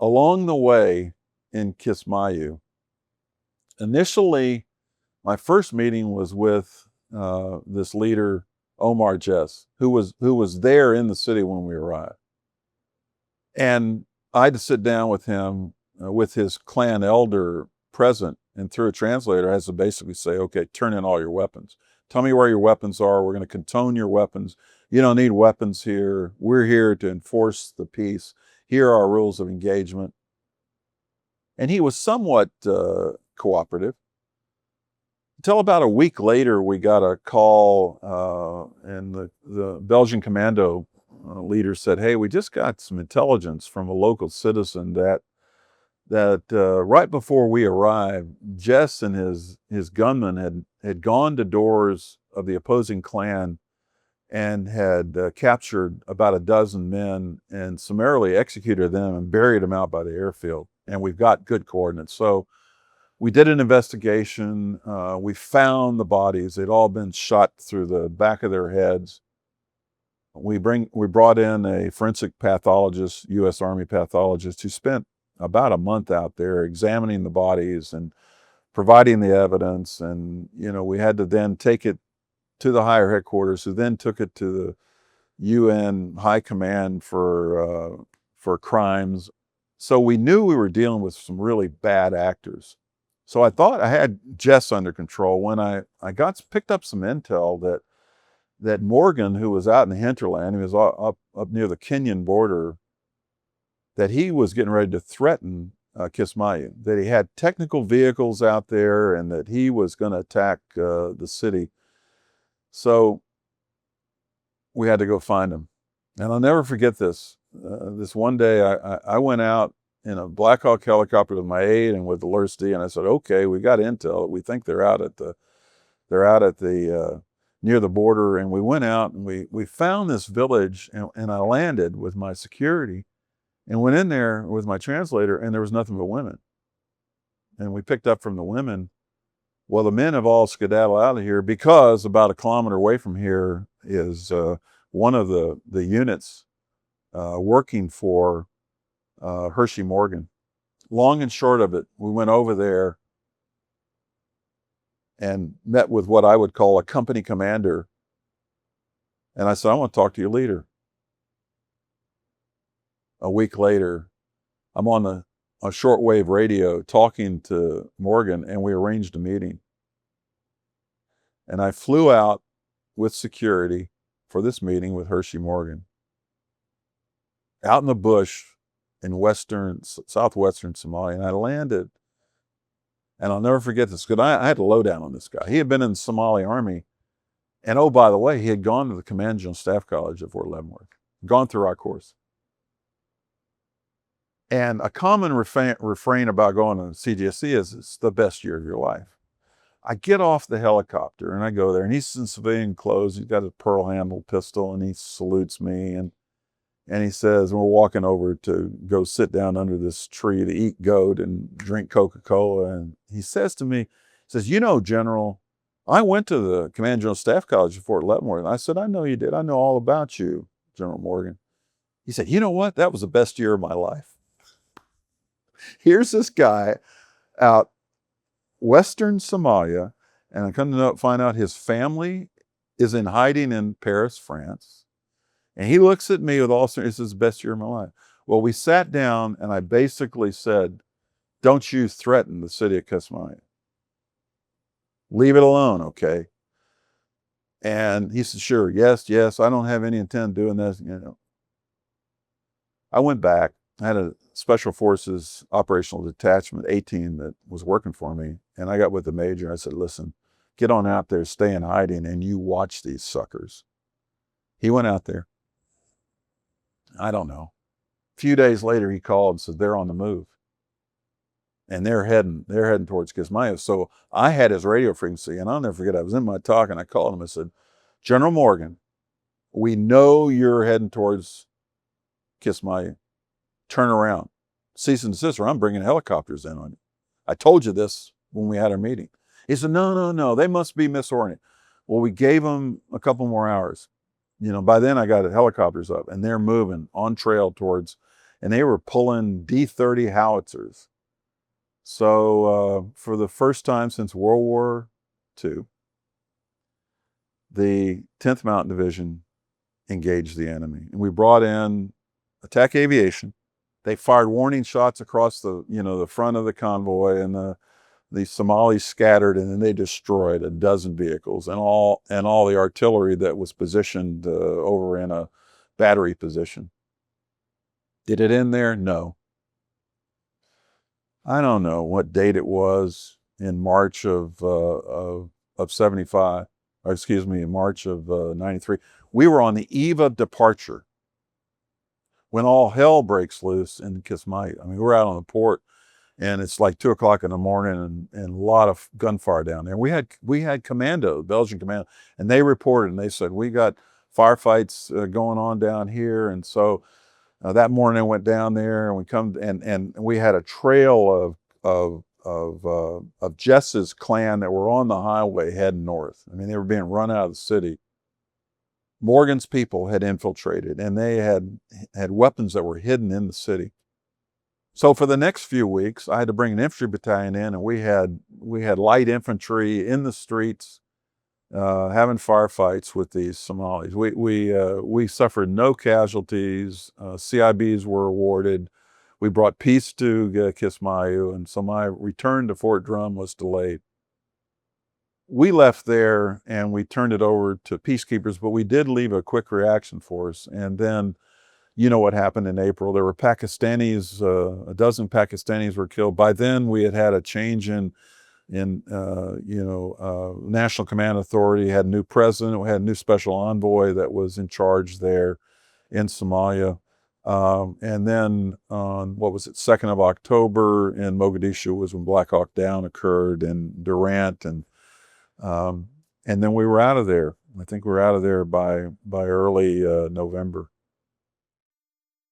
along the way in Kismayu, initially, my first meeting was with this leader, Omar Jess, who was there in the city when we arrived. And I had to sit down with him with his clan elder present, and through a translator, I had to basically say, okay, turn in all your weapons. Tell me where your weapons are. We're going to cantone your weapons. You don't need weapons here. We're here to enforce the peace. Here are our rules of engagement. And he was somewhat cooperative. Until about a week later, we got a call, and the Belgian commando leader said, hey, we just got some intelligence from a local citizen that right before we arrived, Jess and his gunmen had gone to doors of the opposing clan and had captured about a dozen men and summarily executed them and buried them out by the airfield. And we've got good coordinates. So we did an investigation. We found the bodies. They'd all been shot through the back of their heads. We brought in a forensic pathologist, U.S. Army pathologist, who spent about a month out there examining the bodies and providing the evidence. And, we had to then take it to the higher headquarters, who then took it to the UN High Command for crimes. So we knew we were dealing with some really bad actors. So I thought I had Jess under control when I picked up some intel that Morgan, who was out in the hinterland, he was up near the Kenyan border, that he was getting ready to threaten Kismayu, that he had technical vehicles out there and that he was going to attack the city. So we had to go find him. And I'll never forget this. This one day I went out in a Black Hawk helicopter with my aide and with the LRSD, and I said, okay, we got intel. We think they're out at the near the border. And we went out and we found this village, and I landed with my security and went in there with my translator, and there was nothing but women. And we picked up from the women, well, the men have all skedaddled out of here because about a kilometer away from here is one of the units working for Hershey Morgan. Long and short of it, we went over there and met with what I would call a company commander. And I said, I want to talk to your leader. A week later, I'm on a shortwave radio talking to Morgan, and we arranged a meeting. And I flew out with security for this meeting with Hershey Morgan, out in the bush in southwestern Somalia. And I landed, and I'll never forget this, because I had a lowdown on this guy. He had been in the Somali army, and oh, by the way, he had gone to the Command General Staff College at Fort Leavenworth, gone through our course. And a common refrain about going to CGSC is, it's the best year of your life. I get off the helicopter and I go there, and he's in civilian clothes. He's got a pearl handle pistol, and he salutes me, and he says, we're walking over to go sit down under this tree to eat goat and drink Coca-Cola. And he says to me, he says, General, I went to the Command General Staff College at Fort Leavenworth. And I said, I know you did. I know all about you, General Morgan. He said, you know what? That was the best year of my life. Here's this guy out western Somalia, and I come to find out his family is in hiding in Paris, France. And he looks at me with all seriousness, this is the best year of my life. Well, we sat down, and I basically said, don't you threaten the city of Kismayu. Leave it alone, okay? And he said, sure, yes, I don't have any intent of doing this, I went back. I had a Special Forces Operational Detachment 18 that was working for me. And I got with the major. I said, listen, get on out there, stay in hiding, and you watch these suckers. He went out there. I don't know. A few days later, he called and said, they're on the move. And they're heading towards Kismayu. So I had his radio frequency, and I'll never forget, I was in my talk, and I called him and said, General Morgan, we know you're heading towards Kismayu. Turn around. Cease and desist, or I'm bringing helicopters in on you. I told you this when we had our meeting. He said, no, they must be misoriented. Well, we gave them a couple more hours. By then I got helicopters up, and they're moving on trail towards, and they were pulling D-30 howitzers. So for the first time since World War II, the 10th Mountain Division engaged the enemy. And we brought in attack aviation. They fired warning shots across the front of the convoy, and the Somalis scattered, and then they destroyed a dozen vehicles and all the artillery that was positioned over in a battery position. Did it end there? No. I don't know what date it was in March of 75, or excuse me, in March of 93. We were on the eve of departure when all hell breaks loose in Kismayo. I mean, we're out on the port, and it's like 2 o'clock in the morning, and a lot of gunfire down there. We had commando, Belgian commando, and they reported, and they said, we got firefights going on down here. And so that morning I went down there, and we had a trail of Jess's clan that were on the highway heading north. I mean, they were being run out of the city. Morgan's people had infiltrated, and they had weapons that were hidden in the city. So for the next few weeks, I had to bring an infantry battalion in, and we had light infantry in the streets, having firefights with these Somalis. We suffered no casualties. CIBs were awarded. We brought peace to Kismayo, and so my return to Fort Drum was delayed. We left there and we turned it over to peacekeepers, but we did leave a quick reaction force. And then, you know what happened in April. There were Pakistanis, a dozen Pakistanis were killed. By then, we had a change in National Command Authority, had a new president, we had a new special envoy that was in charge there in Somalia. And then on, 2nd of October in Mogadishu was when Black Hawk Down occurred, and Durant, and then we were out of there. I think we were out of there by early November.